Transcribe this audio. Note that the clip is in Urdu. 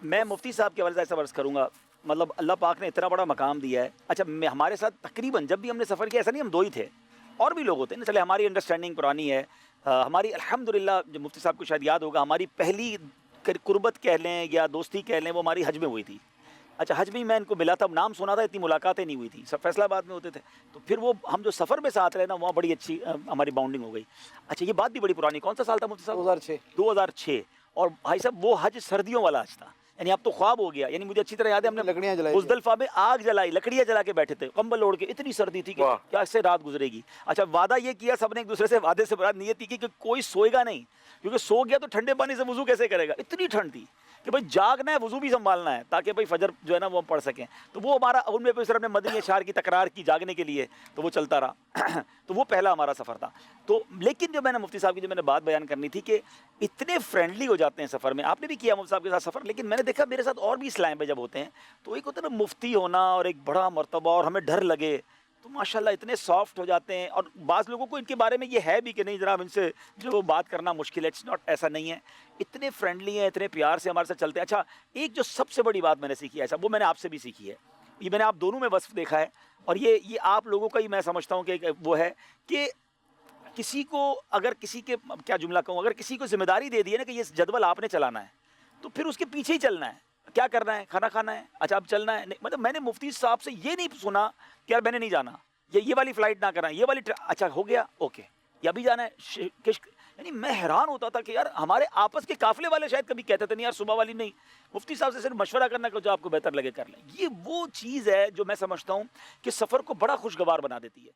میں مفتی صاحب کے والد سے عرض کروں گا، مطلب اللہ پاک نے اتنا بڑا مقام دیا ہے. اچھا ہمارے ساتھ تقریباً جب بھی ہم نے سفر کیا، ایسا نہیں ہم دو ہی تھے، اور بھی لوگ ہوتے ہیں نا. چلے ہماری انڈرسٹینڈنگ پرانی ہے. ہماری الحمدللہ جو مفتی صاحب کو شاید یاد ہوگا، ہماری پہلی قربت کہہ لیں یا دوستی کہہ لیں، وہ ہماری حج میں ہوئی تھی. اچھا حج میں ان کو ملا تھا، نام سنا تھا، اتنی ملاقاتیں نہیں ہوئی تھی، سب فیصلہ آباد میں ہوتے تھے. تو پھر وہ ہم جو سفر میں ساتھ رہے نا، وہاں بڑی اچھی ہماری باؤنڈنگ ہو گئی. اچھا یہ بات بھی بڑی پرانی، کون سا سال تھا مفتی صاحب؟ 2006. 2006. اور بھائی صاحب وہ حج سردیوں والا حج تھا، یعنی اب تو خواب ہو گیا. یعنی مجھے اچھی طرح یاد ہے، ہم نے لکڑیاں جلائی تھی. مزدلفہ میں آگ جلائی، لکڑیاں جلا کے بیٹھے تھے، کمبل اوڑھ کے، اتنی سردی تھی کہ کیا سے رات گزرے گی. اچھا وعدہ یہ کیا سب نے ایک دوسرے سے، وعدے سے مراد نیت کی کہ کوئی سوئے گا نہیں، کیونکہ سو گیا تو ٹھنڈے پانی سے وضو کیسے کرے گا. اتنی ٹھنڈ تھی کہ بھائی جاگنا ہے، وضو بھی سنبھالنا ہے، تاکہ بھائی فجر جو ہے نا وہ پڑھ سکیں. تو وہ ہمارا ان میں پھر ہم نے مدنی اشعار کی تکرار کی جاگنے کے لیے، تو وہ چلتا رہا. تو وہ پہلا ہمارا سفر تھا. تو لیکن جو میں نے مفتی صاحب کی جو میں نے بات بیان کرنی تھی کہ اتنے فرینڈلی ہو جاتے ہیں سفر میں. آپ نے بھی کیا مفتی صاحب کے ساتھ سفر، لیکن میں نے دیکھا میرے ساتھ اور بھی اسلام پہ جب ہوتے ہیں تو ایک ہوتا ہے نا مفتی ہونا اور ایک بڑا مرتبہ اور ہمیں ڈر لگے، تو ماشاءاللہ اتنے سافٹ ہو جاتے ہیں. اور بعض لوگوں کو ان کے بارے میں یہ ہے بھی کہ نہیں جناب ان سے جو بات کرنا مشکل ہے، اٹس ناٹ، ایسا نہیں ہے. اتنے فرینڈلی ہیں، اتنے پیار سے ہمارے ساتھ چلتے ہیں. اچھا ایک جو سب سے بڑی بات میں نے سیکھی ہے ایسا، وہ میں نے آپ سے بھی سیکھی ہے، یہ میں نے آپ دونوں میں وصف دیکھا ہے، اور یہ آپ لوگوں کا ہی میں سمجھتا ہوں کہ وہ ہے کہ کسی کو اگر کسی کے کیا جملہ کہوں، اگر کسی کو ذمہ داری دے دی ہے نا کہ یہ جدول آپ نے چلانا ہے، تو پھر اس کے پیچھے ہی چلنا ہے. کیا کرنا ہے؟ کھانا کھانا ہے، اچھا اب چلنا ہے. مطلب میں نے مفتی صاحب سے یہ نہیں سنا کہ یار میں نے نہیں جانا، یہ والی فلائٹ نہ کرنا، یہ والی اچھا ہو گیا اوکے، یا بھی جانا ہے کشک. یعنی میں حیران ہوتا تھا کہ یار ہمارے آپس کے قافلے والے شاید کبھی کہتے تھے نہیں یار صبح والی نہیں، مفتی صاحب سے صرف مشورہ کرنا کہ جو آپ کو بہتر لگے کر لیں. یہ وہ چیز ہے جو میں سمجھتا ہوں کہ سفر کو بڑا خوشگوار بنا دیتی ہے.